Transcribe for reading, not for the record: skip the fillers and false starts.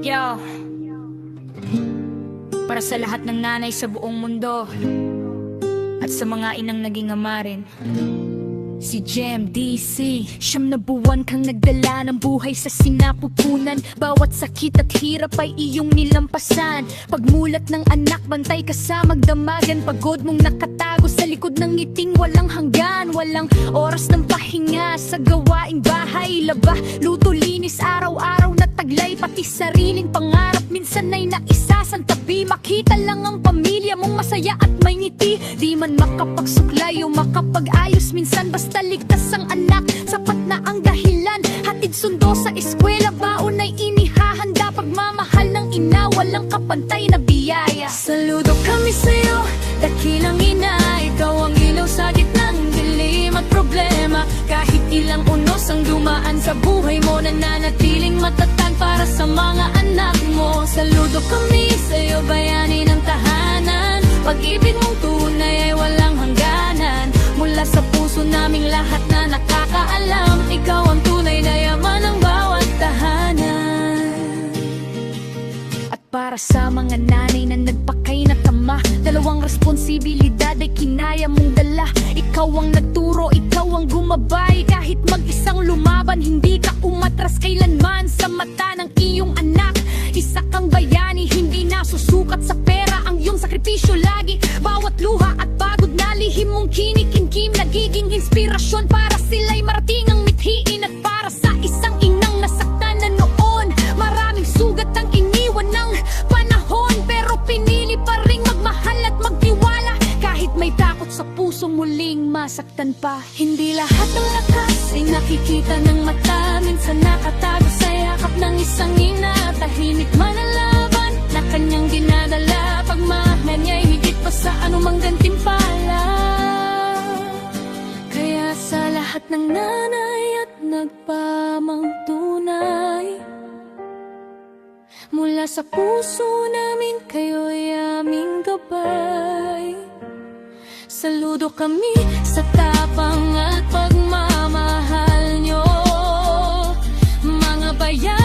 Yo, para sa lahat ng nanay sa buong mundo at sa mga inang naging ama rin, si Jem DC. Siyam na buwan kang nagdala ng buhay sa sinapupunan. Bawat sakit at hirap ay iyong nilampasan. Pagmulat ng anak, bantay ka sa magdamagan. Pagod mong nakatago sa likod ng ngiting walang hanggan. Walang oras ng pahinga sa gawaing bahay. Laba, luto, linis, araw-araw na taglay. Pati sariling pangarap minsan ay naisasantabi. Makita lang ang pamilya mong masaya at may ngiti. Di man makapagsuklay o makapag-ayos minsan, basta ligtas ang anak, sapat na ang dahilan. Hatid sundo sa eskwela, baon ay inihahanda. Pagmamahal ng ina, walang kapantay na biyaya. Saludo kami sa'yo, dakilang ina. Ikaw ang ilaw sa gitnang dilim at problema. Kahit ilang unos ang dumaan sa buhay mo, nananatiling matatag para sa mga anak mo. Saludo kami sa'yo, bayani ng tahanan. Pag-ibig mong tunay ay walang hangganan. Mula sa puso naming lahat na nakakaalam, ikaw ang tunay na yaman ng bawat tahanan. At para sa mga nanay na nagpakay na tama, dalawang responsibilidad ay kinaya mong dala. Ikaw ang nagturo, ikaw ang gumabay. Kahit mag-isang lumaban, hindi ka umatras kailanman sa mata ng iyong anak. Isa kang bayani, hindi nasusukat sa pera ang iyong sakripisyo lagi. Bawat luha at pagod na lihim mong kinikinkim, nagiging inspirasyon para sila'y marating ang mithiin. At para sa isang inang nasaktan na noon, maraming sugat ang iniwan ng panahon, pero pinili pa ring magmahal at magtiwala. Kahit may takot sa puso, muling masaktan pa. Hindi lahat ng lakas ay nakikita ng mata. Minsan nakatago sa yakap ng isang ina. Tahimik man ang laban na kanyang dinadala. Pagmahal niya'y higit pa sa anumang gantimpala. Kaya sa lahat ng nanay at nagpamang tunay, mula sa puso namin kayo'y aming gabay. Saludo kami sa tapang at pagmamahal nyo, mga bayan.